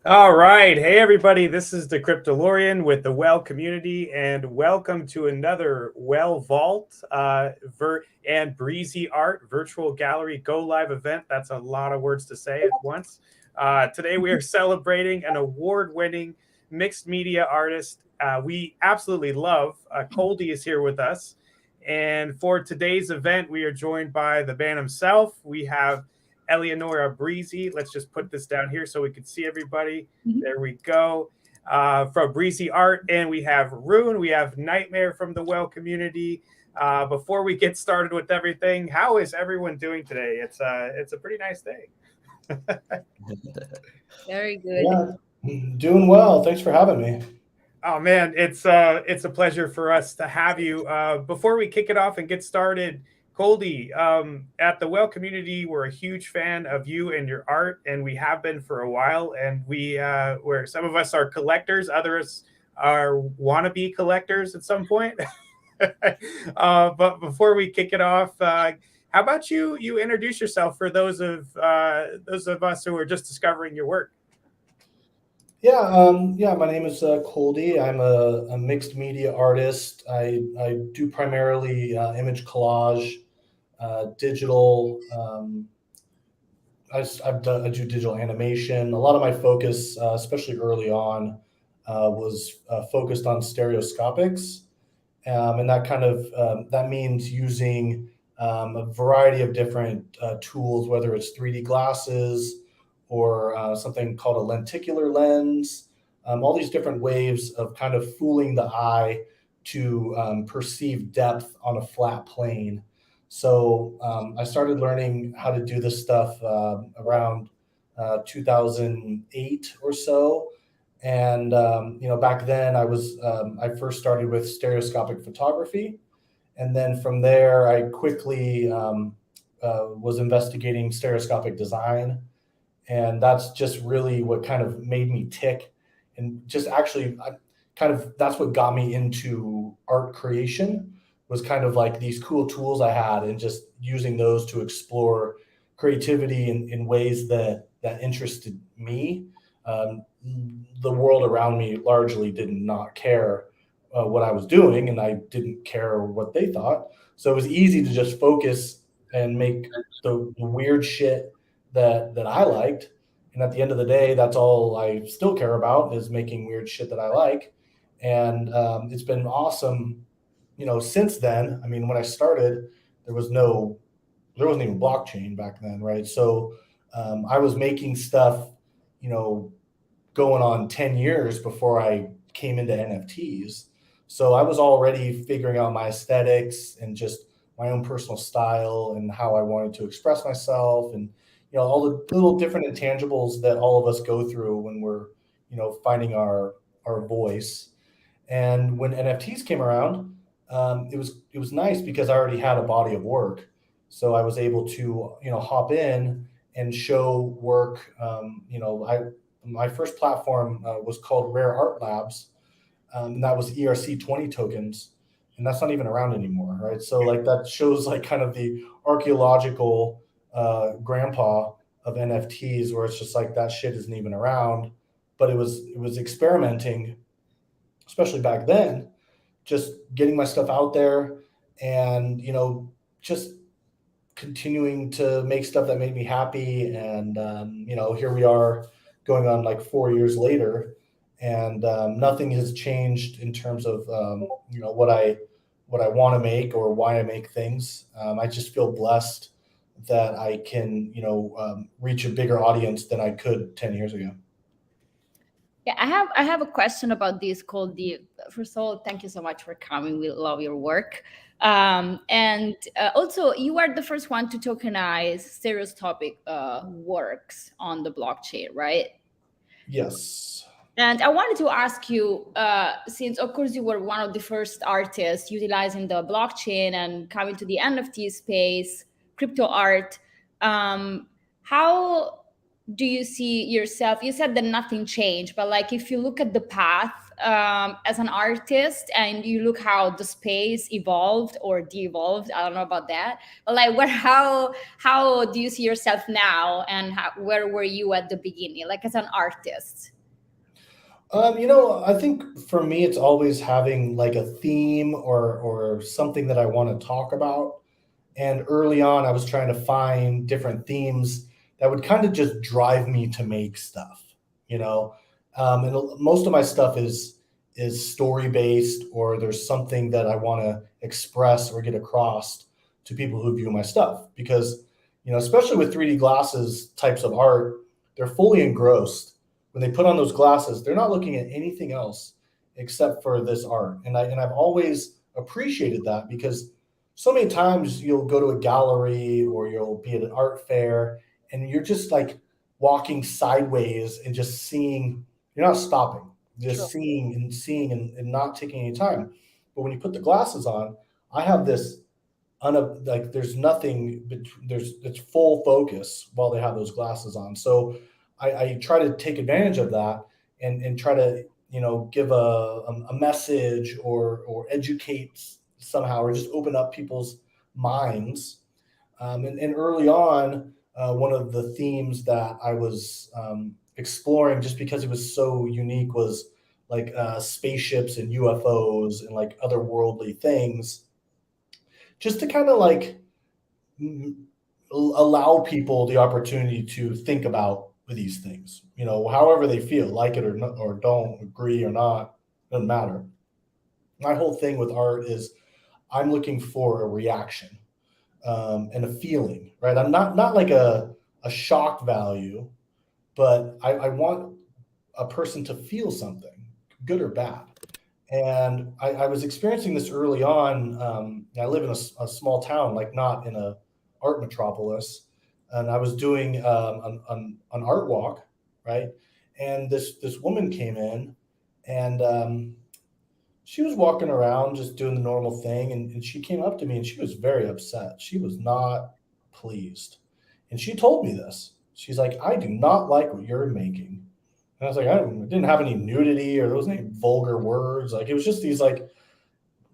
All right. Hey, everybody. This is the Cryptolorian with the Well community, and welcome to another Well Vault and Breezy Art Virtual Gallery Go Live event. That's a lot of words to say at once. Today, we are celebrating an award winning mixed media artist we absolutely love. Coldie is here with us. And for today's event, we are joined by the band himself. We have Eleonora Breezy. Let's just put this down here so we can see everybody. Mhm. There we go. From Breezy Art, and we have Rune. We have Nightmare from the Well community. Before we get started with everything, how is everyone doing today? It's a pretty nice day. Very good. Yeah, doing well. Thanks for having me. Oh man, it's a pleasure for us to have you. Before we kick it off and get started, Coldie, at the Well community, we're a huge fan of you and your art, and we have been for a while. And where some of us are collectors, others are wannabe collectors at some point. But before we kick it off, how about you introduce yourself for those of us who are just discovering your work? Yeah. My name is Coldie. I'm a mixed media artist. I do primarily image collage, digital. I do digital animation. A lot of my focus, especially early on, was focused on stereoscopics, and that means using a variety of different tools, whether it's 3D glasses or something called a lenticular lens. All these different ways of kind of fooling the eye to perceive depth on a flat plane. So I started learning how to do this stuff around 2008 or so, and back then I first started with stereoscopic photography, and then from there I quickly was investigating stereoscopic design, and that's just really what kind of made me tick, and just actually kind of that's what got me into art creation, was kind of like these cool tools I had and just using those to explore creativity in ways that interested me. um, the world around me largely did not care what I was doing, and I didn't care what they thought. So it was easy to just focus and make the weird shit that I liked. And at the end of the day, that's all I still care about, is making weird shit that I like. And it's been awesome, since then. I mean, when I started, there was no, there wasn't even blockchain back then, right? So I was making stuff, you know, going on 10 years before I came into NFTs. So I was already figuring out my aesthetics and just my own personal style and how I wanted to express myself, and all the little different intangibles that all of us go through when we're finding our voice. And when NFTs came around, it was nice because I already had a body of work, so I was able to hop in and show work. I My first platform was called Rare Art Labs, and that was ERC 20 tokens, and that's not even around anymore, right? So like that shows like kind of the archaeological grandpa of NFTs, where it's just like that shit isn't even around, but it was experimenting, especially back then, just getting my stuff out there, and just continuing to make stuff that made me happy. And here we are, going on like 4 years later, and nothing has changed in terms of what I want to make or why I make things. I just feel blessed that I can reach a bigger audience than I could 10 years ago. Yeah, I have a question about this called the. First of all, thank you so much for coming. We love your work. And also, you are the first one to tokenize stereoscopic works on the blockchain, right? Yes. And I wanted to ask you, since of course you were one of the first artists utilizing the blockchain and coming to the NFT space, crypto art, how do you see yourself? You said that nothing changed, but like if you look at the path as an artist and you look how the space evolved or de-evolved, I don't know about that, but like how do you see yourself now, and where were you at the beginning, like as an artist? I think for me, it's always having like a theme or something that I want to talk about. And early on, I was trying to find different themes that would kind of just drive me to make stuff, and most of my stuff is story based, or there's something that I want to express or get across to people who view my stuff. Because, especially with 3D glasses types of art, they're fully engrossed. When they put on those glasses, they're not looking at anything else except for this art. And I've always appreciated that, because so many times you'll go to a gallery or you'll be at an art fair and you're just like walking sideways and just seeing, you're not stopping, just Sure. seeing and not taking any time. But when you put the glasses on, I have this like there's nothing, it's full focus while they have those glasses on. So I try to take advantage of that and try to, give a message or educate somehow, or just open up people's minds. And early on, one of the themes that I was exploring, just because it was so unique, was like spaceships and UFOs and like otherworldly things, just to kind of like allow people the opportunity to think about these things, however they feel, like it or not, or don't agree or not, doesn't matter. My whole thing with art is I'm looking for a reaction, and a feeling, right? I'm not like a shock value, but I want a person to feel something, good or bad. And I was experiencing this early on. I live in a small town, like not in a art metropolis, and I was doing an art walk, right? And this woman came in, and she was walking around just doing the normal thing, and she came up to me and she was very upset. She was not pleased, and she told me this. She's like, "I do not like what you're making." And I was like, I didn't have any nudity or there wasn't any vulgar words. Like, it was just these like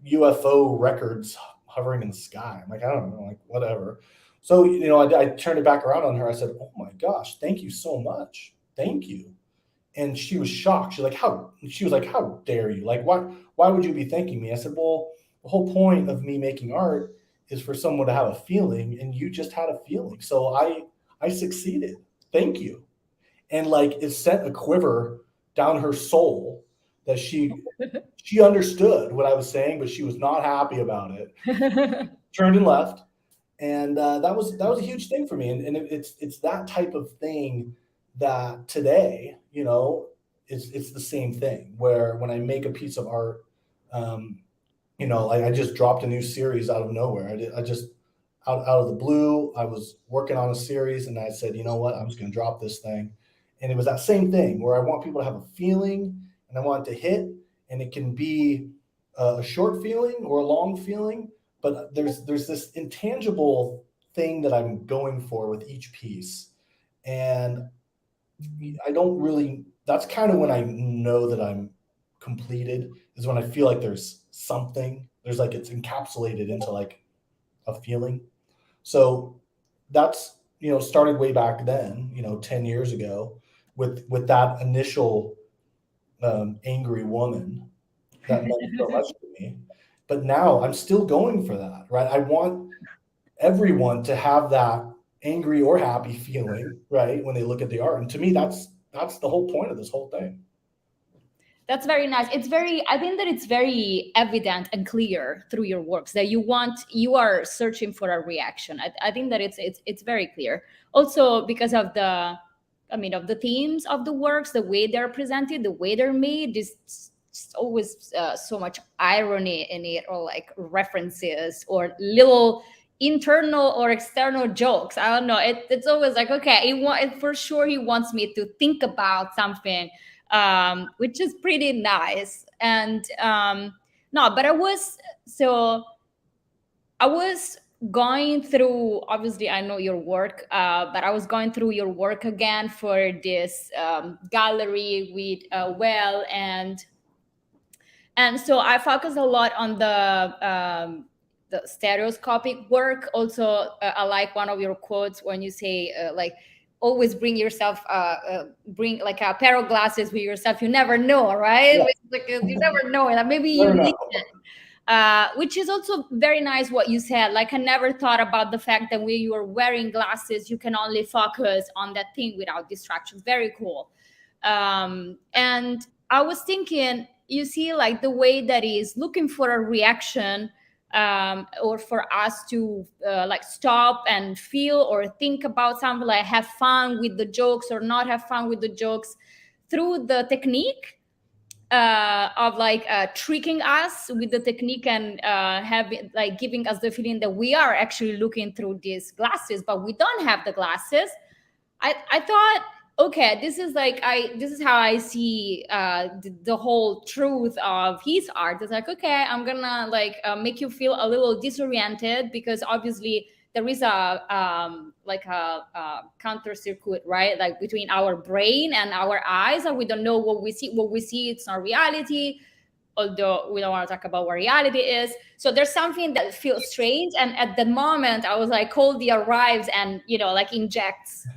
UFO records hovering in the sky. I'm like, I don't know, like whatever. So, I turned it back around on her. I said, "Oh my gosh, thank you so much. Thank you." And she was shocked. She was like, how dare you? Like, why would you be thanking me? I said, well, the whole point of me making art is for someone to have a feeling, and you just had a feeling. So I succeeded. Thank you. And like, it sent a quiver down her soul that she understood what I was saying, but she was not happy about it. Turned and left. And that was a huge thing for me. And it's that type of thing that today, it's the same thing, where when I make a piece of art, like I just dropped a new series out of nowhere. I just out of the blue, I was working on a series and I said, you know what, I'm just going to drop this thing. And it was that same thing where I want people to have a feeling and I want it to hit, and it can be a short feeling or a long feeling, but there's this intangible thing that I'm going for with each piece. And I don't really, that's kind of when I know that I'm completed, is when I feel like there's something, there's like, it's encapsulated into like a feeling. So that's, started way back then, 10 years ago with that initial angry woman that meant so much to me. But now I'm still going for that, right? I want everyone to have that angry or happy feeling, right, when they look at the art. And to me, that's the whole point of this whole thing. That's very nice. I think that it's very evident and clear through your works that you are searching for a reaction. I think that it's very clear. Also because of of the themes of the works, the way they're presented, the way they're made, there's always so much irony in it, or like references or little internal or external jokes. I don't know. It's always like, okay, for sure he wants me to think about something, which is pretty nice. And no, but I was going through, obviously I know your work, but I was going through your work again for this gallery with Well, and And so I focus a lot on the stereoscopic work. Also, I like one of your quotes when you say like, always bring yourself, bring like a pair of glasses with yourself. You never know, right? Yeah. Like, you never know, and maybe Fair you enough. need it. Which is also very nice what you said. Like, I never thought about the fact that when you are wearing glasses, you can only focus on that thing without distractions. Very cool. And I was thinking, you see, like the way that is looking for a reaction, or for us to like stop and feel or think about something, like have fun with the jokes or not have fun with the jokes, through the technique of like tricking us with the technique, and having like giving us the feeling that we are actually looking through these glasses, but we don't have the glasses. I thought, okay, this is like, this is how I see the whole truth of his art. It's like, okay, I'm gonna like make you feel a little disoriented, because obviously there is like a counter circuit, right? Like between our brain and our eyes, and we don't know what we see. What we see, it's not reality, although we don't want to talk about what reality is. So there's something that feels strange. And at the moment, I was like, Coldie arrives and, like injects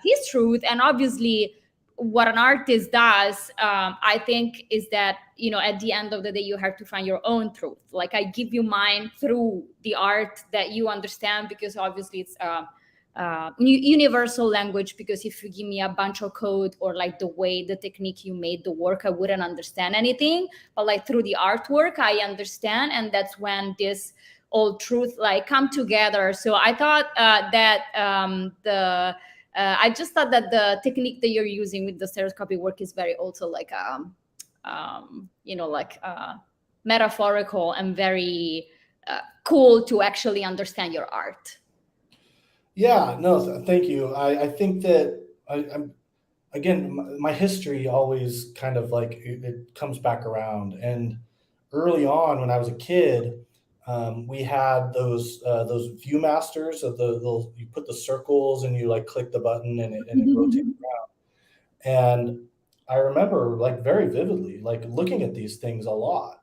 his truth. And obviously, what an artist does, I think, is that, at the end of the day, you have to find your own truth. Like, I give you mine through the art that you understand, because obviously it's universal language. Because if you give me a bunch of code, or like the way the technique you made the work, I wouldn't understand anything. But like through the artwork, I understand, and that's when this all truth like come together. So I thought I just thought that the technique that you're using with the stereoscopic work is very also like metaphorical, and very cool to actually understand your art. Yeah, no, thank you. I think that I'm again, my history always kind of like it comes back around. And early on, when I was a kid, we had those ViewMasters of the little, you put the circles and you like click the button and it rotates around. And I remember like very vividly like looking at these things a lot.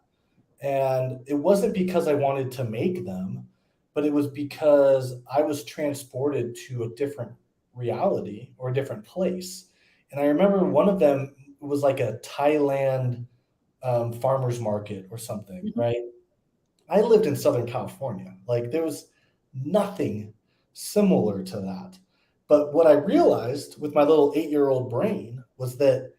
And it wasn't because I wanted to make them, but it was because I was transported to a different reality or a different place. And I remember one of them was like a Thailand farmer's market or something, right? I lived in Southern California. Like there was nothing similar to that. But what I realized with my little 8-year-old brain was that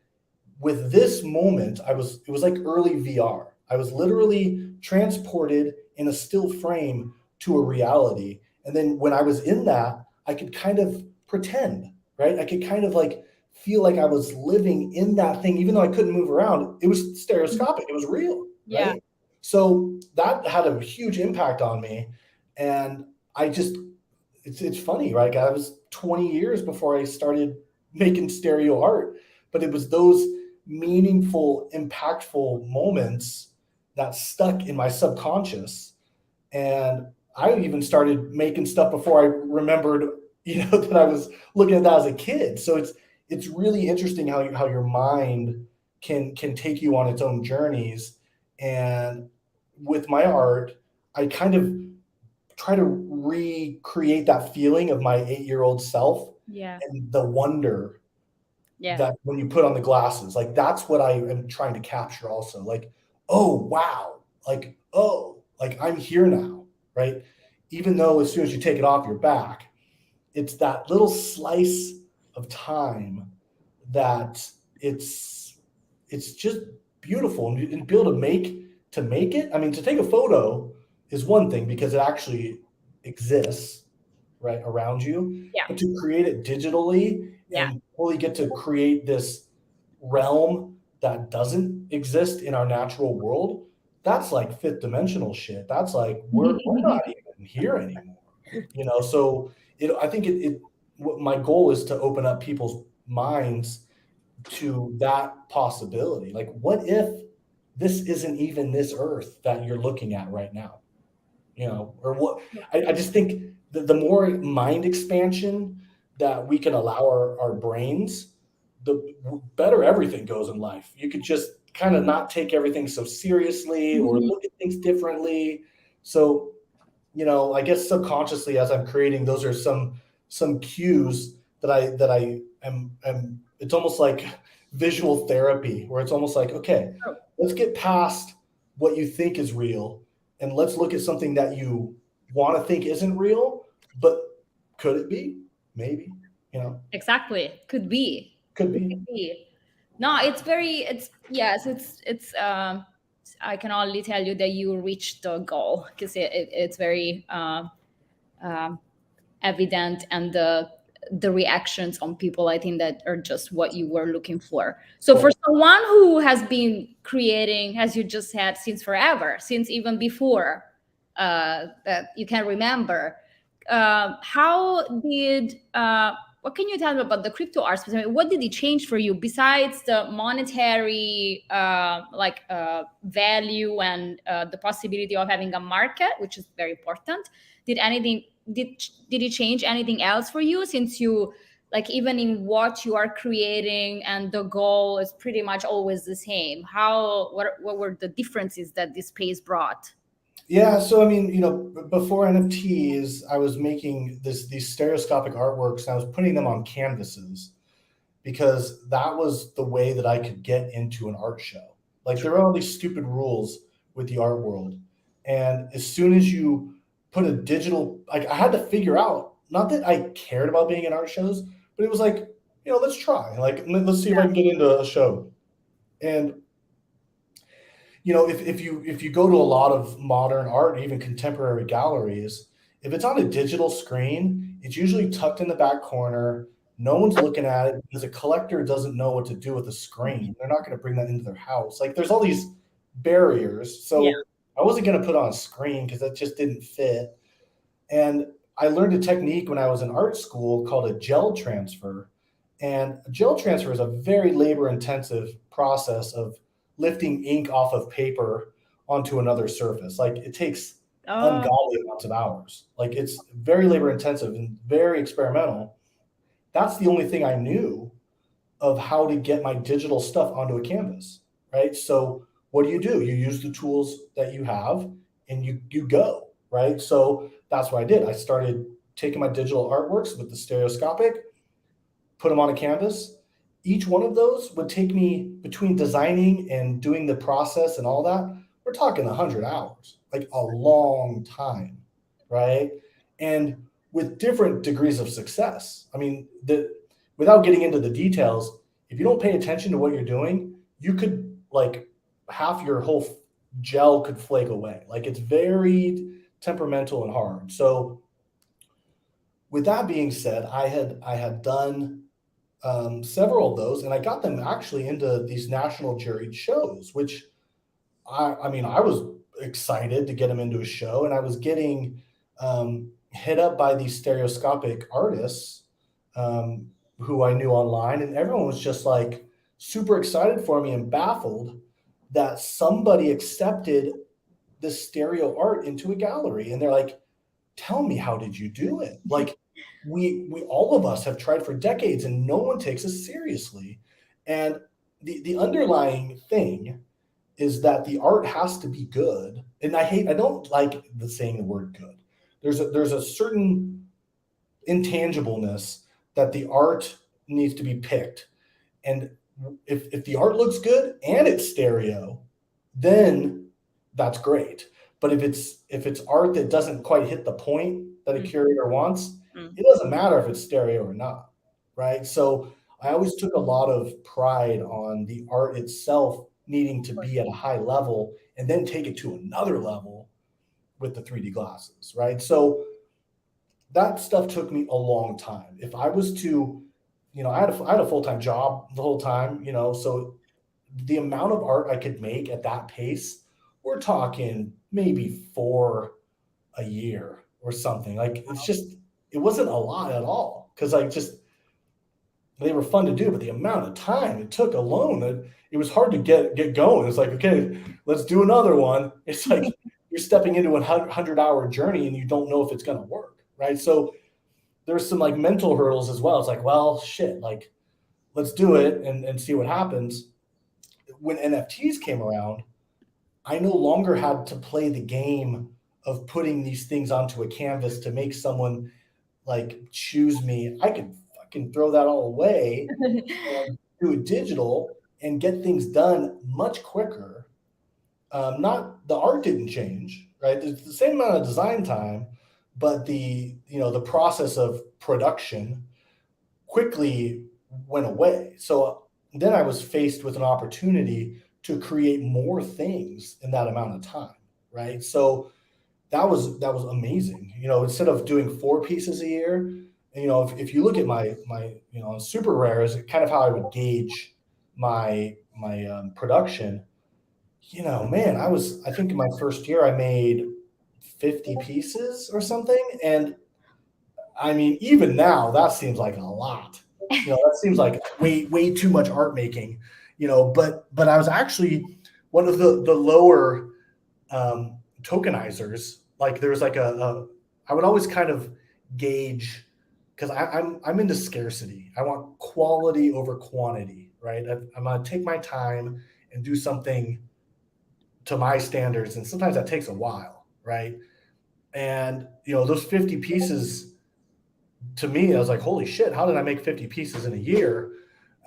with this moment, it was like early VR. I was literally transported in a still frame to a reality. And then when I was in that, I could kind of pretend, right? I could kind of like feel like I was living in that thing, even though I couldn't move around. It was stereoscopic, it was real, Yeah. right? So that had a huge impact on me. And I just, it's funny, right? I was 20 years before I started making stereo art, but it was those meaningful, impactful moments that stuck in my subconscious. And I even started making stuff before I remembered, that I was looking at that as a kid. So it's really interesting how your mind can take you on its own journeys. And with my art, I kind of try to recreate that feeling of my 8-year-old self. Yeah. And the wonder Yeah. that when you put on the glasses, like that's what I am trying to capture also. Like, oh, wow. Like, oh, like I'm here now, right? Even though as soon as you take it off, you're back. It's that little slice of time that it's just beautiful. And be able to make it. I mean, to take a photo is one thing because it actually exists right around you. Yeah. But to create it digitally and fully get to create this realm that doesn't exist in our natural world, that's like fifth dimensional shit. That's like we're not even here anymore. So I think what my goal is to open up people's minds to that possibility. Like, what if this isn't even this earth that you're looking at right now? Or what? I just think the more mind expansion that we can allow our brains, the better everything goes in life. You could just kind of not take everything so seriously or look at things differently. So, I guess subconsciously as I'm creating, those are some cues that I am it's almost like visual therapy, where it's almost like, okay, let's get past what you think is real and let's look at something that you want to think isn't real, but could it be? Maybe, Exactly. Could be. Could be. No, it's I can only tell you that you reached the goal, because it's very evident, and the reactions on people, I think, that are just what you were looking for. So for someone who has been creating, as you just said, since forever, since even before that you can remember, what can you tell me about the crypto art specifically? What did it change for you besides the monetary value and the possibility of having a market, which is very important? Did it change anything else for you, since you, like, even in what you are creating and the goal is pretty much always the same? What were the differences that this space brought? Yeah, so I mean, before NFTs, I was making these stereoscopic artworks, and I was putting them on canvases because that was the way that I could get into an art show. Like, there are all these stupid rules with the art world, and as soon as you put a digital, like, I had to figure out, not that I cared about being in art shows, but it was like, let's try, like, let's see if I can get into a show. And if you go to a lot of modern art, even contemporary galleries, if it's on a digital screen, it's usually tucked in the back corner. No one's looking at it because a collector doesn't know what to do with a screen. They're not going to bring that into their house. Like, there's all these barriers. So I wasn't going to put on a screen because that just didn't fit. And I learned a technique when I was in art school called a gel transfer. And a gel transfer is a very labor-intensive process of lifting ink off of paper onto another surface. Like, it takes ungodly amounts of hours. Like, it's very labor intensive and very experimental. That's the only thing I knew of how to get my digital stuff onto a canvas, right? So what do? You use the tools that you have and you go, right? So that's what I did. I started taking my digital artworks with the stereoscopic, put them on a canvas. Each one of those would take me, between designing and doing the process and all that, we're talking 100 hours, like a long time, right? And with different degrees of success. I mean, without getting into the details, if you don't pay attention to what you're doing, you could, like, half your whole gel could flake away. Like, it's very temperamental and hard. So with that being said, I had done several of those, and I got them actually into these national juried shows, which I mean, I was excited to get them into a show, and I was getting hit up by these stereoscopic artists who I knew online, and everyone was just like super excited for me and baffled that somebody accepted this stereo art into a gallery. And they're like, tell me, how did you do it? Like, we all of us have tried for decades and no one takes us seriously. And the underlying thing is that the art has to be good. And I don't like saying the word good. There's a certain intangibleness that the art needs to be picked. And if the art looks good and it's stereo, then that's great. But if it's art that doesn't quite hit the point that a curator wants, it doesn't matter if it's stereo or not, right? So I always took a lot of pride on the art itself needing to be at a high level, and then take it to another level with the 3D glasses, right? So that stuff took me a long time. If I was to, I had a full-time job the whole time, so the amount of art I could make at that pace, we're talking maybe 4 a year or something. Like, it wasn't a lot at all, because they were fun to do, but the amount of time it took alone, it was hard to get going. It's like, okay, let's do another one. It's like you're stepping into a 100-hour journey and you don't know if it's going to work, right? So there's some, like, mental hurdles as well. It's like, well, shit, like, let's do it and see what happens. when NFTs came around, I no longer had to play the game of putting these things onto a canvas to make someone like choose me. I could fucking throw that all away and do it digital and get things done much quicker. Not the art didn't change, right? It's the same amount of design time, but the process of production quickly went away. So then I was faced with an opportunity to create more things in that amount of time, right? So that was amazing. Instead of doing 4 pieces a year, if you look at my super rare is kind of how I would gauge my production. Man, I think in my first year I made 50 pieces or something, and I mean, even now that seems like a lot. That seems like way too much art making. But I was actually one of the lower tokenizers. Like there's like I would always kind of gauge, because I'm into scarcity. I want quality over quantity, right? I'm gonna take my time and do something to my standards, and sometimes that takes a while, right? And those 50 pieces, to me, I was like, holy shit, how did I make 50 pieces in a year?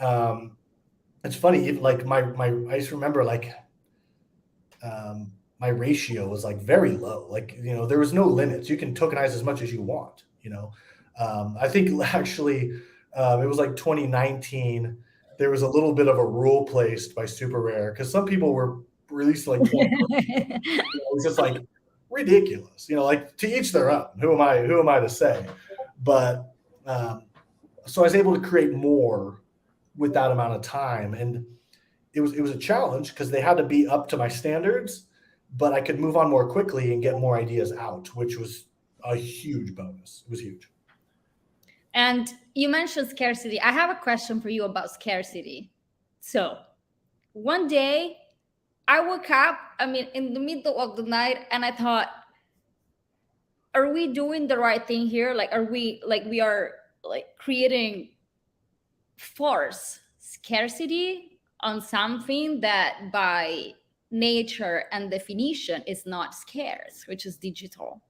It's funny, even like I just remember like my ratio was like very low. Like, there was no limits. You can tokenize as much as you want, I think actually it was like 2019. There was a little bit of a rule placed by Super Rare because some people were released like 20. It was just like ridiculous, like to each their own. Who am I to say? But so I was able to create more with that amount of time, and it was a challenge because they had to be up to my standards, but I could move on more quickly and get more ideas out, which was a huge bonus. It was huge. And you mentioned scarcity. I have a question for you about scarcity. So one day I woke up, in the middle of the night, and I thought, are we doing the right thing here? Like, are we creating force scarcity on something that by nature and definition is not scarce, which is digital?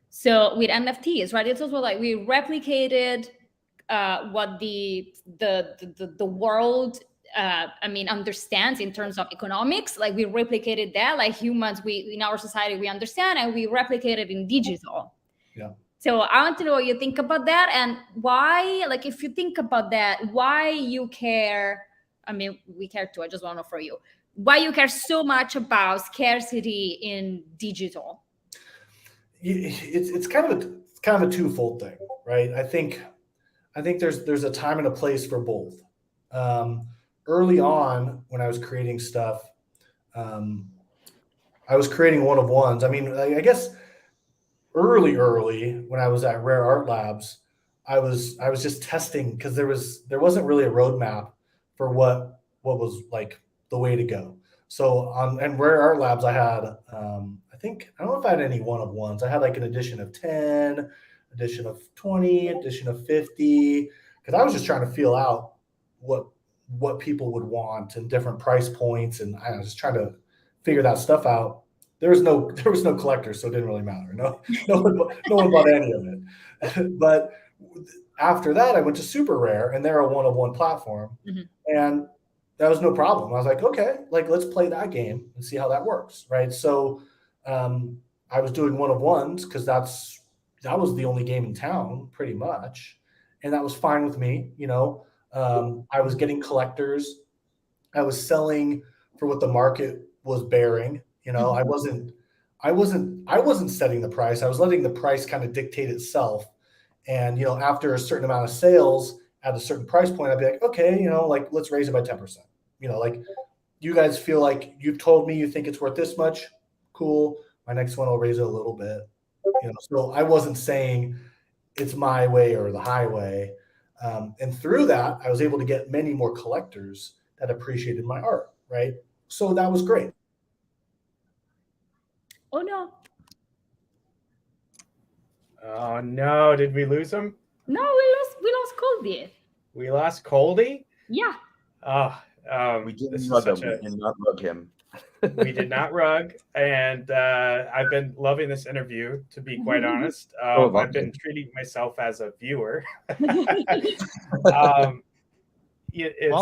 So with NFTs, right, it's also like we replicated what the world understands in terms of economics. Like we replicated that, like humans, we in our society we understand, and we replicate it in digital. Yeah. So I want to know what you think about that, and why, like if you think about that, why you care. We care too. I just want to know for you why you care so much about scarcity in digital. It's kind of a twofold thing, right? I think there's a time and a place for both. Early on, when I was creating stuff, I was creating one-of-ones. I guess early when I was at Rare Art Labs, I was just testing because there wasn't really a roadmap for what was like the way to go. So and Rare Art Labs, I had I don't know if I had any one-of-ones. I had like an edition of 10, edition of 20, edition of 50, because I was just trying to feel out what people would want and different price points, and I was just trying to figure that stuff out. There was no collectors, so it didn't really matter. No one bought any of it. But after that, I went to Super Rare, and they're a one-of-one platform, and that was no problem. I was like, okay, like let's play that game and see how that works, right? So I was doing one-of-ones because that was the only game in town, pretty much, and that was fine with me. I was getting collectors. I was selling for what the market was bearing. I wasn't setting the price. I was letting the price kind of dictate itself. And, after a certain amount of sales at a certain price point, I'd be like, okay, like let's raise it by 10%. Like you guys feel like you've told me you think it's worth this much. Cool. My next one will raise it a little bit. So I wasn't saying it's my way or the highway. And through that, I was able to get many more collectors that appreciated my art, right? So that was great. Oh no. Oh no, did we lose him? No, we lost Coldie. We lost Coldie? Yeah. Oh, We didn't This is rug him. such a We did not rug him. we did not rug, and I've been loving this interview, to be quite honest. I've been treating myself as a viewer. It's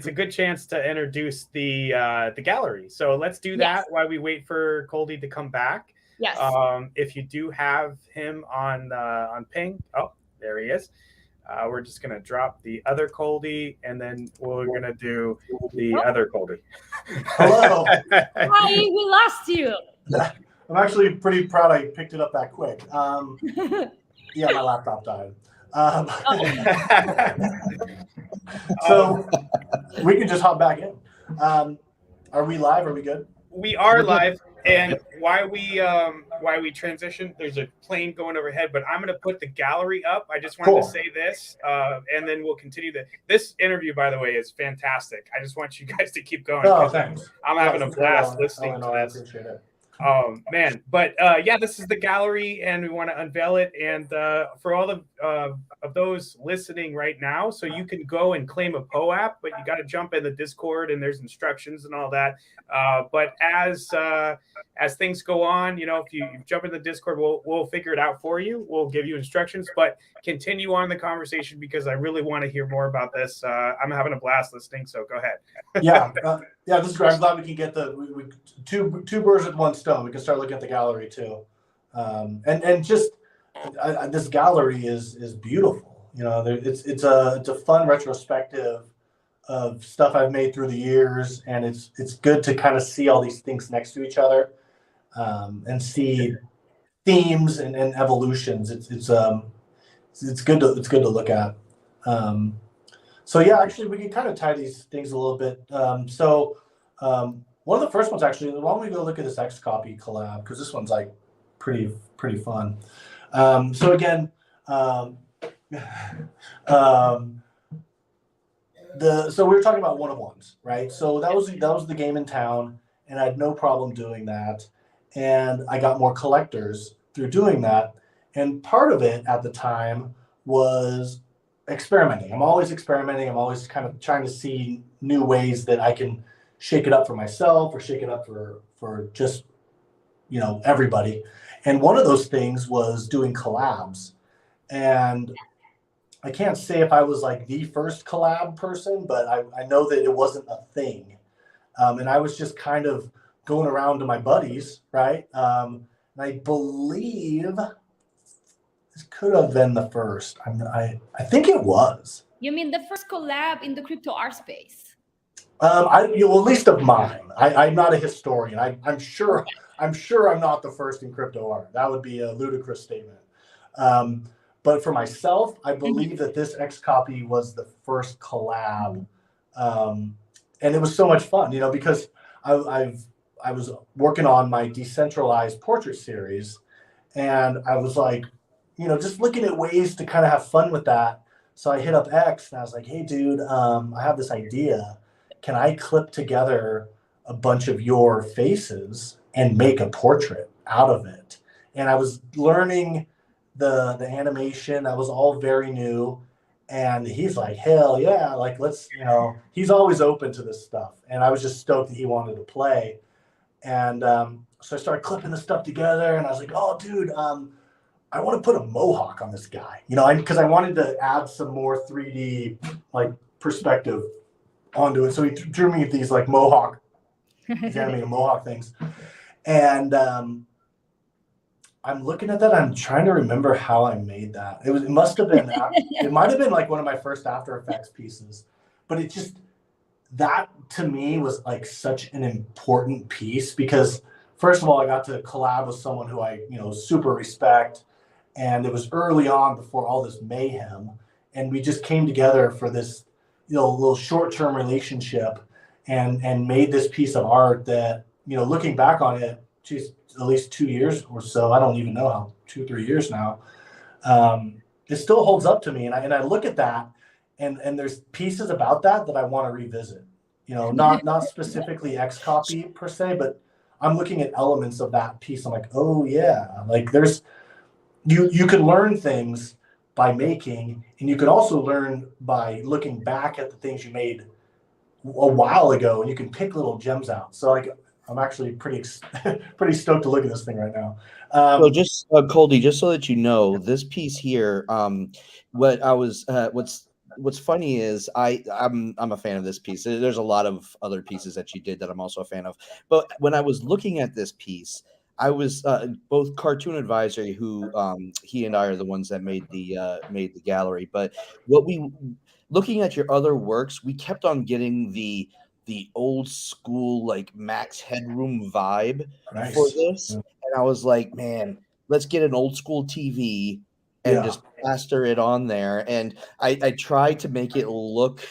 a good chance to introduce the gallery. So let's do that while we wait for Coldie to come back. Yes. If you do have him on ping, oh, there he is. We're just going to drop the other Coldie, and then we're going to do the other Coldie. Hello. Hi, we lost you. I'm actually pretty proud I picked it up that quick. Yeah, my laptop died. So we can just hop back in. Are we live? Are we good? We are live. And why we transition, there's a plane going overhead, but I'm going to put the gallery up. I just wanted to say this, and then we'll continue. This interview, by the way, is fantastic. I just want you guys to keep going. Oh, thanks. I'm having a blast listening to this. I appreciate it. Man, but this is the gallery, and we want to unveil it. And for all of those listening right now, so you can go and claim a POAP, but you got to jump in the Discord, and there's instructions and all that. But as things go on, if you jump in the Discord, we'll figure it out for you. We'll give you instructions, but continue on the conversation because I really want to hear more about this. I'm having a blast listening, so go ahead. This is great. I'm glad we can get two birds with one stone. We can start looking at the gallery too, and just this gallery is beautiful. It's a fun retrospective of stuff I've made through the years, and it's good to kind of see all these things next to each other, and see themes and evolutions. It's good to look at. Actually, we can kind of tie these things a little bit. One of the first ones, actually, why don't we go look at this X copy collab, because this one's like pretty fun. So we were talking about one-of-ones, right? So that was the game in town, and I had no problem doing that. And I got more collectors through doing that. And part of it at the time was experimenting. I'm always experimenting. I'm always kind of trying to see new ways that I can shake it up for myself or shake it up for just, everybody. And one of those things was doing collabs. And I can't say if I was like the first collab person, but I know that it wasn't a thing. And I was just kind of going around to my buddies, right? And I believe this could have been the first. I think it was. You mean the first collab in the crypto art space? At least of mine. I'm not a historian. I'm sure I'm not the first in crypto art. That would be a ludicrous statement. But for myself, I believe that this X copy was the first collab, and it was so much fun, because I was working on my decentralized portrait series, and I was like, just looking at ways to kind of have fun with that. So I hit up X, and I was like, hey, dude, I have this idea. Can I clip together a bunch of your faces and make a portrait out of it? And I was learning the animation. That was all very new. And he's like, hell yeah, like let's, he's always open to this stuff. And I was just stoked that he wanted to play. And so I started clipping the stuff together, and I was like, oh, dude, I want to put a mohawk on this guy, because I wanted to add some more 3D like perspective onto it. So he drew me these like mohawk, these animated mohawk things. And I'm looking at that. I'm trying to remember how I made that. It might have been like one of my first After Effects pieces, but that to me was like such an important piece because first of all, I got to collab with someone who I, super respect. And it was early on before all this mayhem. And we just came together for this, little short-term relationship and made this piece of art that, looking back on it, geez, at least 2 years or so, I don't even know how, 2-3 years now, it still holds up to me. And I look at that and there's pieces about that I want to revisit, not specifically X copy per se, but I'm looking at elements of that piece. I'm like, oh yeah, like there's, you can learn things by making, and you can also learn by looking back at the things you made a while ago, and you can pick little gems out. So like, I'm actually pretty stoked to look at this thing right now. So just Coldie, just so that you know, this piece here, what I was, what's funny is I'm a fan of this piece. There's a lot of other pieces that you did that I'm also a fan of. But when I was looking at this piece, I was both Cartoon Advisory, who he and I are the ones that made the gallery. But what we looking at your other works, we kept on getting the old school like Max Headroom vibe for this. And I was like, man, let's get an old school TV and just plaster it on there. And I tried to make it look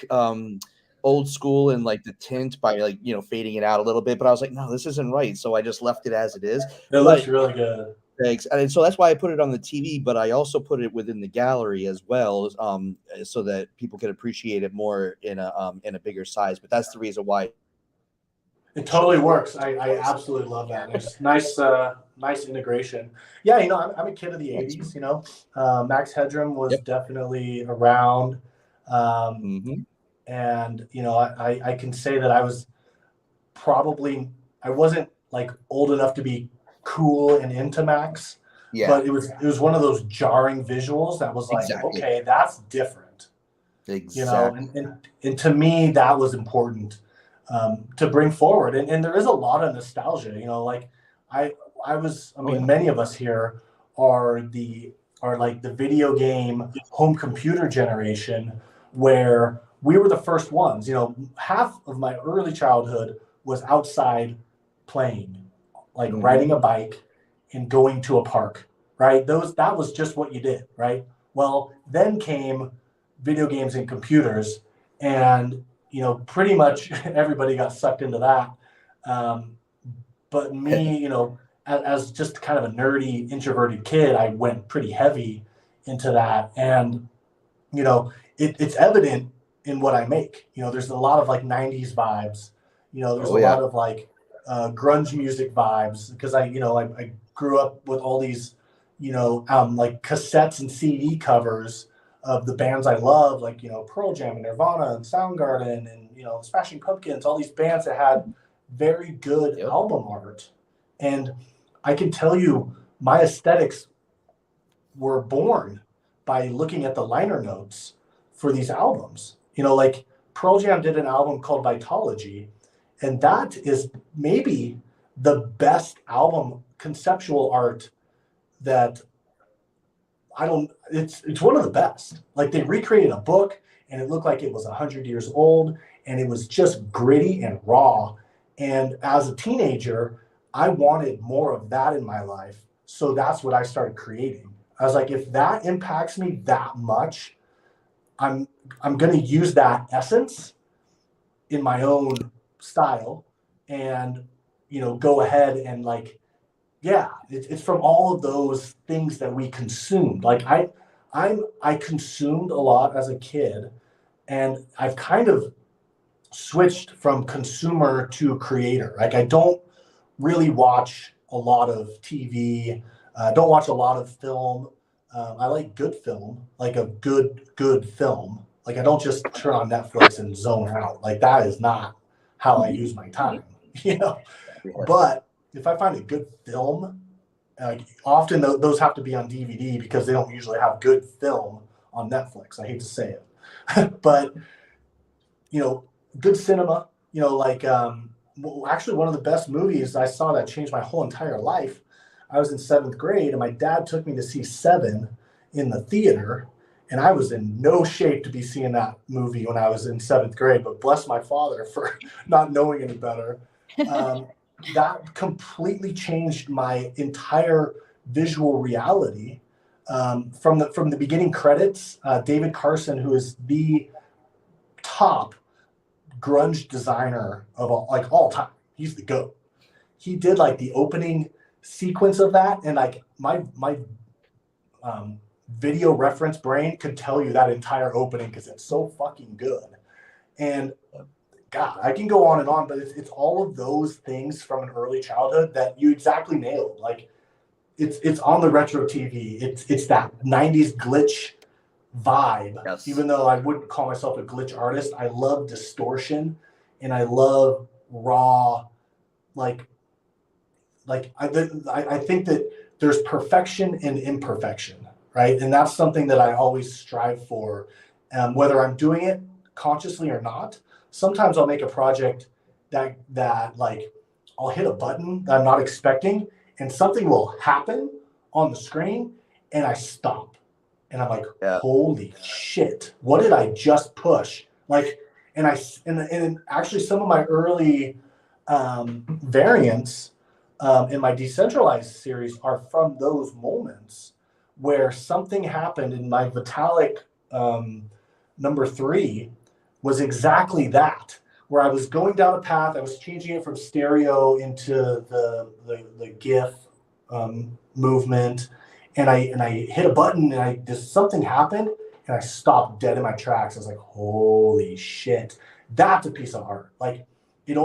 old school and like the tint by like, fading it out a little bit. But I was like, no, this isn't right. So I just left it as it is. It looks really good. Thanks. And so that's why I put it on the TV, but I also put it within the gallery as well, so that people can appreciate it more in a bigger size. But that's the reason why. It totally works. I absolutely love that. It's nice integration. Yeah, I'm a kid of the 80s, Max Headroom was definitely around. And, I can say that I wasn't like old enough to be cool and into Max, but it was one of those jarring visuals that was like, okay, that's different. And to me, that was important. To bring forward, and there is a lot of nostalgia. Many of us here are like the video game home computer generation, where we were the first ones. Half of my early childhood was outside playing, like riding a bike and going to a park. Right? That was just what you did. Right? Well, then came video games and computers, and pretty much everybody got sucked into that. But me, as just kind of a nerdy, introverted kid, I went pretty heavy into that. And, it's evident in what I make. There's a lot of like 90s vibes. There's a lot of like grunge music vibes, because I grew up with all these, like cassettes and CD covers of the bands I love, like, Pearl Jam and Nirvana and Soundgarden and, Smashing Pumpkins, all these bands that had very good album art. And I can tell you my aesthetics were born by looking at the liner notes for these albums. Like Pearl Jam did an album called Vitology, and that is maybe the best album conceptual art that it's one of the best. Like, they recreated a book and it looked like it was 100 years old, and it was just gritty and raw. And as a teenager, I wanted more of that in my life. So that's what I started creating. I was like, if that impacts me that much, I'm going to use that essence in my own style and, go ahead and like, it's from all of those things that we consumed. Like I consumed a lot as a kid, and I've kind of switched from consumer to creator. Like, I don't really watch a lot of TV. Don't watch a lot of film. I like good film, like a good film. Like, I don't just turn on Netflix and zone out. Like, that is not how I use my time, But if I find a good film, often those have to be on DVD, because they don't usually have good film on Netflix. I hate to say it, but good cinema. Actually, one of the best movies I saw that changed my whole entire life. I was in 7th grade, and my dad took me to see Seven in the theater, and I was in no shape to be seeing that movie when I was in 7th grade. But bless my father for not knowing any better. That completely changed my entire visual reality. From the beginning credits, David Carson, who is the top grunge designer of all time, he's the GOAT. He did like the opening sequence of that, and like my video reference brain could tell you that entire opening because it's so fucking good. And God, I can go on and on, but it's all of those things from an early childhood that you exactly nailed. Like, it's on the retro TV. It's that 90s glitch vibe. Yes. Even though I wouldn't call myself a glitch artist, I love distortion and I love raw, like I think that there's perfection and imperfection, right? And that's something that I always strive for, whether I'm doing it consciously or not. Sometimes I'll make a project that like I'll hit a button that I'm not expecting, and something will happen on the screen, and I stop, and I'm like, holy shit, what did I just push? Like, and actually some of my early variants in my decentralized series are from those moments where something happened in my Vitalik number 3 was exactly that, where I was going down a path, I was changing it from stereo into the GIF movement, and I hit a button and just something happened and I stopped dead in my tracks. I was like, holy shit, that's a piece of art. Like, it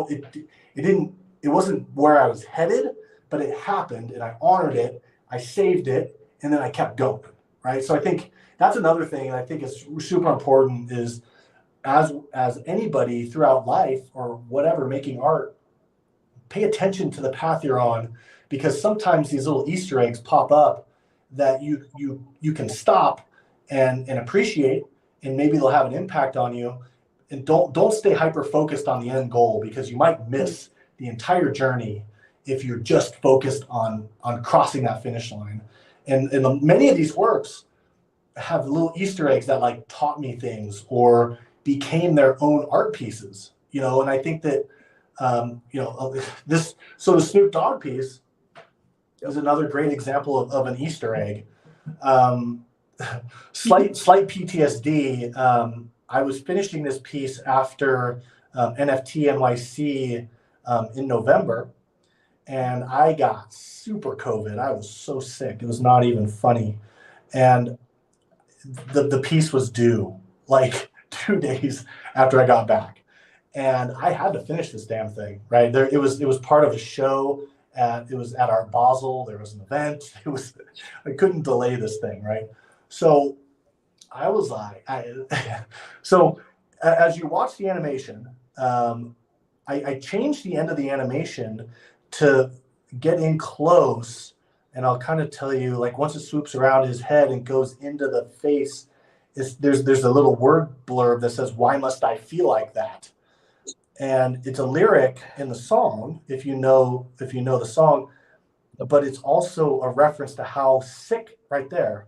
wasn't where I was headed, but it happened and I honored it, I saved it, and then I kept going, right? So I think that's another thing, and I think it's super important, is as anybody throughout life or whatever making art, pay attention to the path you're on, because sometimes these little Easter eggs pop up that you can stop and appreciate, and maybe they'll have an impact on you. And don't stay hyper focused on the end goal, because you might miss the entire journey if you're just focused on crossing that finish line. And many of these works have little Easter eggs that like taught me things or became their own art pieces, you know. And I think that the Snoop Dogg piece is another great example of an Easter egg. Slight PTSD. I was finishing this piece after NFT NYC in November, and I got super COVID. I was so sick. It was not even funny. And the piece was due like 2 days after I got back. And I had to finish this damn thing, right? It was part of a show. It was at Art Basel. There was an event. I couldn't delay this thing, right? So I was like, so as you watch the animation, I changed the end of the animation to get in close, and I'll kind of tell you, like, once it swoops around his head and goes into the face, there's a little word blurb that says, "Why must I feel like that?" And it's a lyric in the song, if you know the song, but it's also a reference to how sick, right there,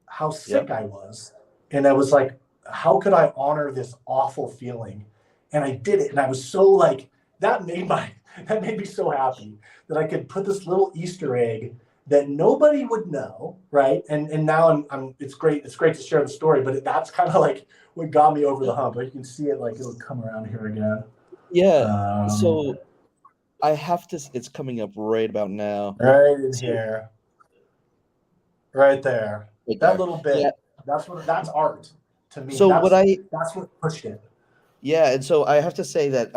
how sick I was. And I was like, how could I honor this awful feeling? And I did it. And I was so like, that made me so happy that I could put this little Easter egg that nobody would know, right? And now it's great to share the story, but that's kind of like what got me over the hump. But you can see it, like, it'll come around here again. Yeah. So I have to, it's coming up right about now. Right in here. Right there. Right that there. little bit. Yeah. That's art to me. So that's what pushed it. Yeah, and so I have to say that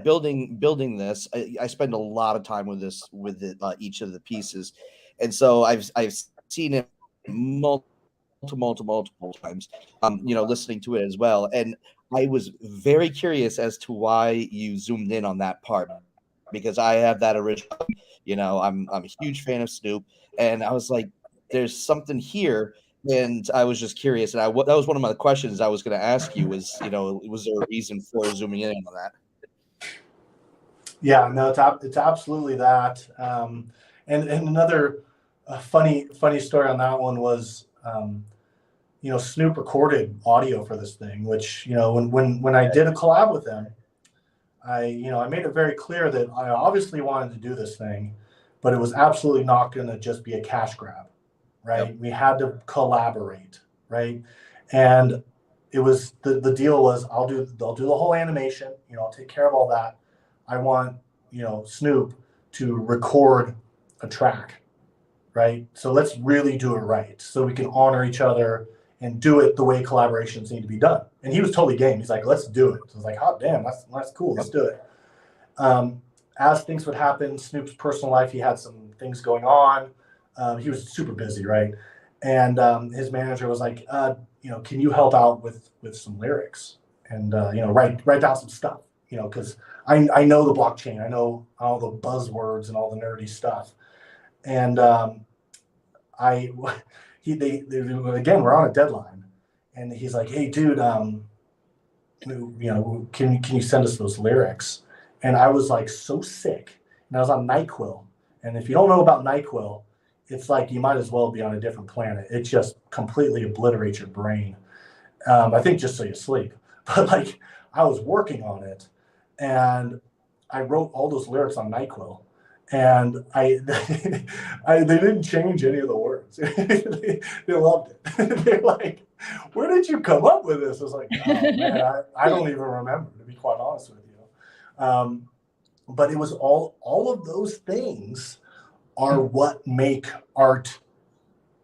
building this, I spend a lot of time with each of the pieces, and so I've seen it multiple times, listening to it as well, and I was very curious as to why you zoomed in on that part, because I have that original, I'm a huge fan of Snoop, and I was like, there's something here. And I was just curious, and that was one of my questions I was going to ask you was, was there a reason for zooming in on that? Yeah, no, it's absolutely that. And another funny story on that one was, Snoop recorded audio for this thing, which, when I did a collab with them, I made it very clear that I obviously wanted to do this thing, but it was absolutely not going to just be a cash grab. Right. Yep. We had to collaborate. Right. And it was the deal was I'll do the whole animation. I'll take care of all that. I want, Snoop to record a track. Right. So let's really do it right, so we can honor each other and do it the way collaborations need to be done. And he was totally game. He's like, let's do it. So I was like, oh, damn, that's cool. Let's do it. As things would happen, Snoop's personal life, he had some things going on. He was super busy, right? And his manager was like, can you help out with some lyrics and write down some stuff, because I know the blockchain, I know all the buzzwords and all the nerdy stuff, and they again, we're on a deadline, and he's like, hey dude, can you send us those lyrics? And I was like so sick, and I was on NyQuil, and if you don't know about NyQuil, it's like you might as well be on a different planet. It just completely obliterates your brain. I think just so you sleep. But like, I was working on it, and I wrote all those lyrics on NyQuil, and they didn't change any of the words. they loved it. They're like, where did you come up with this? I was like, oh man, I don't even remember, to be quite honest with you. But it was all of those things are what make art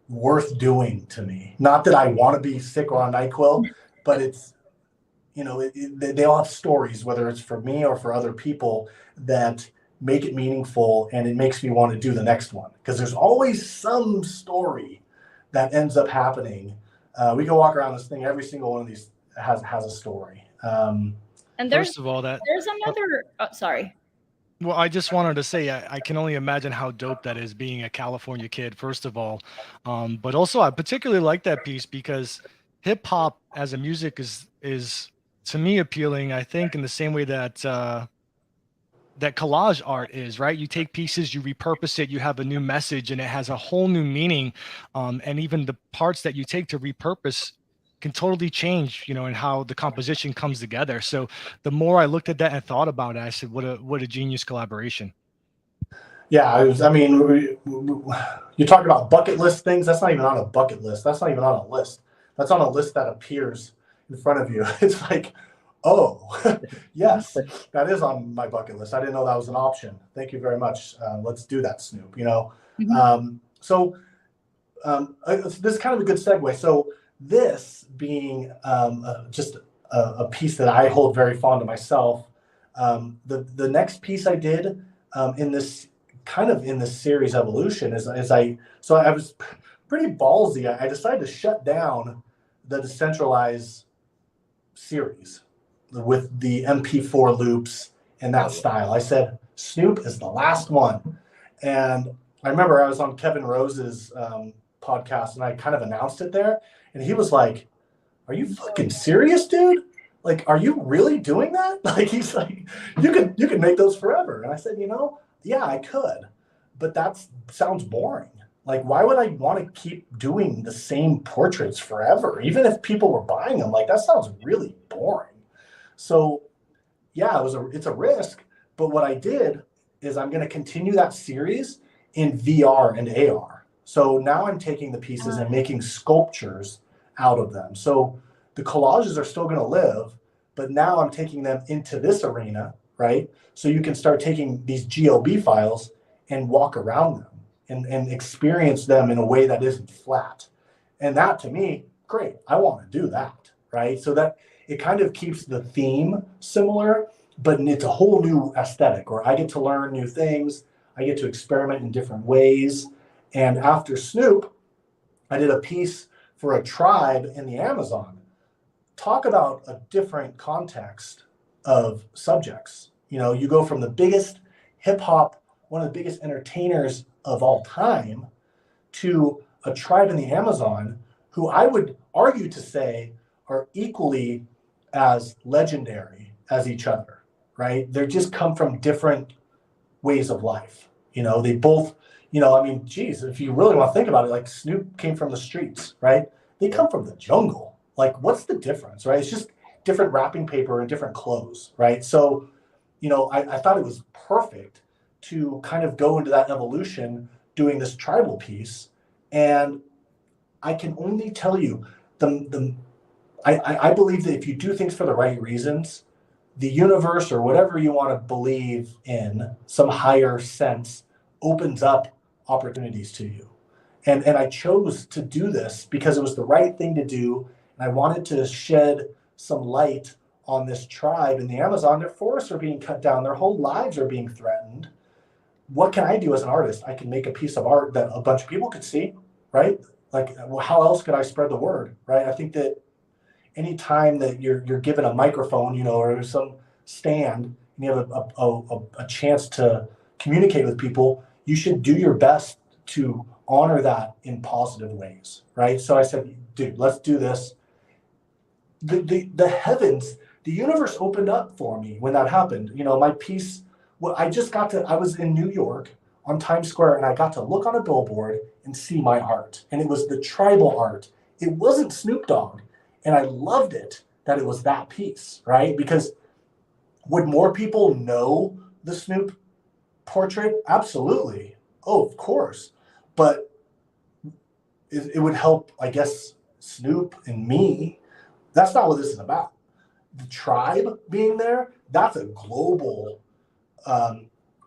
worth doing to me. Not that I want to be sick or on NyQuil, but it's, they all have stories, whether it's for me or for other people, that make it meaningful, and it makes me want to do the next one, because there's always some story that ends up happening. We can walk around this thing, every single one of these has a story. And there's First of all, there's another sorry. Well, I just wanted to say I can only imagine how dope that is, being a California kid, first of all. But also I particularly like that piece because hip hop as a music is to me appealing, I think, in the same way that that collage art is, right? You take pieces, you repurpose it, you have a new message, and it has a whole new meaning. And even the parts that you take to repurpose can totally change, and how the composition comes together. So the more I looked at that and thought about it, I said, what a genius collaboration. Yeah, you talk about bucket list things. That's not even on a bucket list. That's not even on a list. That's on a list that appears in front of you. It's like, oh, yes, that is on my bucket list. I didn't know that was an option. Thank you very much. Let's do that, Snoop. Mm-hmm. This is kind of a good segue. So this being just a piece that I hold very fond of myself, the next piece I did in this series evolution is I was pretty ballsy. I decided to shut down the decentralized series with the MP4 loops and that style. I said Snoop is the last one, and I remember I was on Kevin Rose's podcast, and I kind of announced it there. And he was like, are you fucking serious, dude? Like, are you really doing that? Like, he's like, you could make those forever. And I said, yeah, I could, but that sounds boring. Like, why would I want to keep doing the same portraits forever? Even if people were buying them, like, that sounds really boring. So yeah, it's a risk. But what I did is I'm going to continue that series in VR and AR. So now I'm taking the pieces and making sculptures out of them. So the collages are still going to live, but now I'm taking them into this arena, right? So you can start taking these GLB files and walk around them and experience them in a way that isn't flat. And that, to me, great. I want to do that, right? So that it kind of keeps the theme similar, but it's a whole new aesthetic where I get to learn new things. I get to experiment in different ways. And after Snoop, I did a piece for a tribe in the Amazon. Talk about a different context of subjects. You go from the biggest hip hop, one of the biggest entertainers of all time, to a tribe in the Amazon who I would argue to say are equally as legendary as each other, right? They just come from different ways of life. They both, geez, if you really want to think about it, like Snoop came from the streets, right? They come from the jungle. Like, what's the difference, right? It's just different wrapping paper and different clothes, right? So, I thought it was perfect to kind of go into that evolution doing this tribal piece. And I can only tell you, I believe that if you do things for the right reasons, the universe or whatever you want to believe in, some higher sense, opens up opportunities to you. And I chose to do this because it was the right thing to do. And I wanted to shed some light on this tribe in the Amazon. Their forests are being cut down. Their whole lives are being threatened. What can I do as an artist? I can make a piece of art that a bunch of people could see, right? like, well, how else could I spread the word, right? I think that anytime that you're given a microphone, you know, or some stand, and you have a chance to communicate with people, you should do your best to honor that in positive ways, right? So I said, dude, let's do this. The heavens, the universe opened up for me when that happened. You know, my piece, well, I was in New York on Times Square, and I got to look on a billboard and see my art. And it was the tribal art. It wasn't Snoop Dogg. And I loved it that it was that piece, right? Because would more people know the Snoop portrait? Absolutely. Oh, of course. But it would help, I guess, Snoop and me. That's not what this is about. The tribe being there, that's a global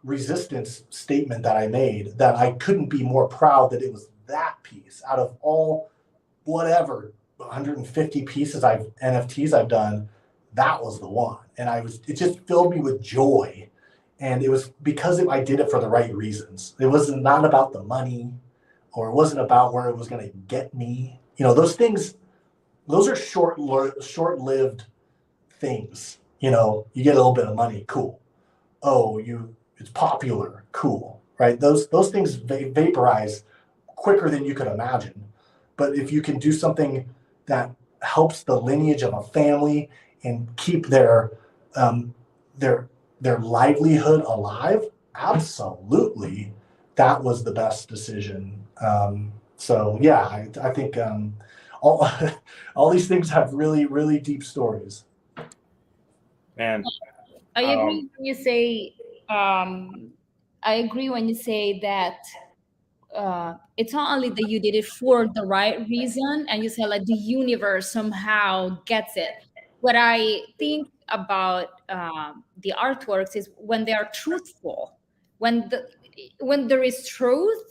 resistance statement that I made, that I couldn't be more proud that it was that piece out of all whatever 150 pieces NFTs I've done. That was the one. And it just filled me with joy. And it was because I did it for the right reasons. It was not about the money, or it wasn't about where it was going to get me. You know, those things, those are short-lived things. You know, you get a little bit of money, cool. Oh, it's popular, cool, right? Those things vaporize quicker than you could imagine. But if you can do something that helps the lineage of a family and keep their livelihood alive, absolutely, that was the best decision. So yeah, I think all these things have really, really deep stories. Man, I agree when you say. I agree when you say that it's not only that you did it for the right reason, and you say like the universe somehow gets it. What I think about the artworks is when they are truthful, when there is truth.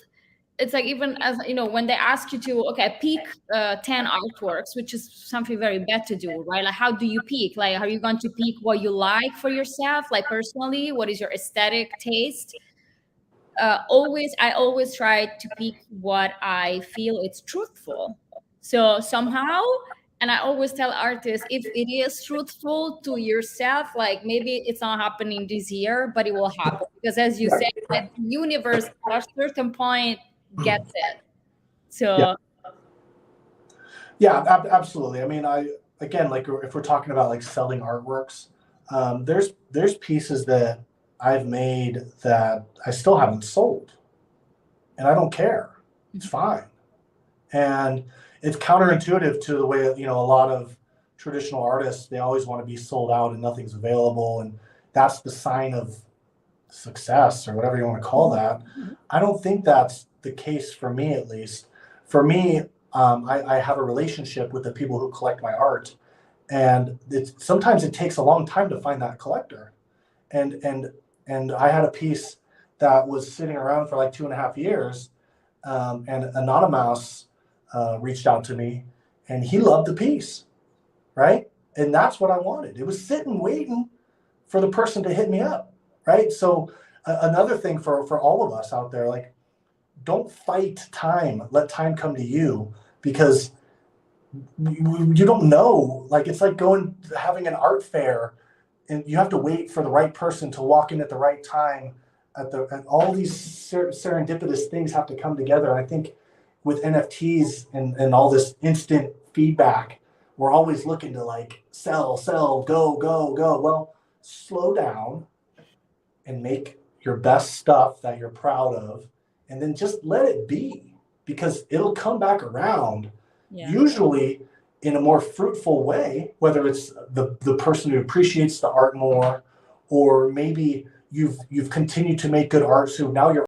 It's like, even as you know, when they ask you to pick 10 artworks, which is something very bad to do, right? Like, how do you pick? Like, are you going to pick what you like for yourself, like personally? What is your aesthetic taste? I always try to pick what I feel it's truthful. So somehow, and I always tell artists, if it is truthful to yourself, like maybe it's not happening this year, but it will happen, because as you said, the universe at a certain point gets it. So yeah, absolutely. I mean, again, like, if we're talking about like selling artworks, there's pieces that I've made that I still haven't sold, and I don't care. It's fine. And it's counterintuitive to the way, you know, a lot of traditional artists, they always want to be sold out and nothing's available, and that's the sign of success, or whatever you want to call that. I don't think that's the case for me, at least. For me, I have a relationship with the people who collect my art, and sometimes it takes a long time to find that collector. And I had a piece that was sitting around for like 2.5 years, and Anonymous reached out to me, and he loved the piece, right? And that's what I wanted. It was sitting waiting for the person to hit me up, right? So another thing for all of us out there, like, don't fight time. Let time come to you, because you don't know. Like, it's like having an art fair, and you have to wait for the right person to walk in at the right time. And all these serendipitous things have to come together. And I think with NFTs and all this instant feedback, we're always looking to like sell, go. Well, slow down and make your best stuff that you're proud of, and then just let it be, because it'll come back around. Yeah. Usually in a more fruitful way, whether it's the person who appreciates the art more, or maybe you've continued to make good art, so now you're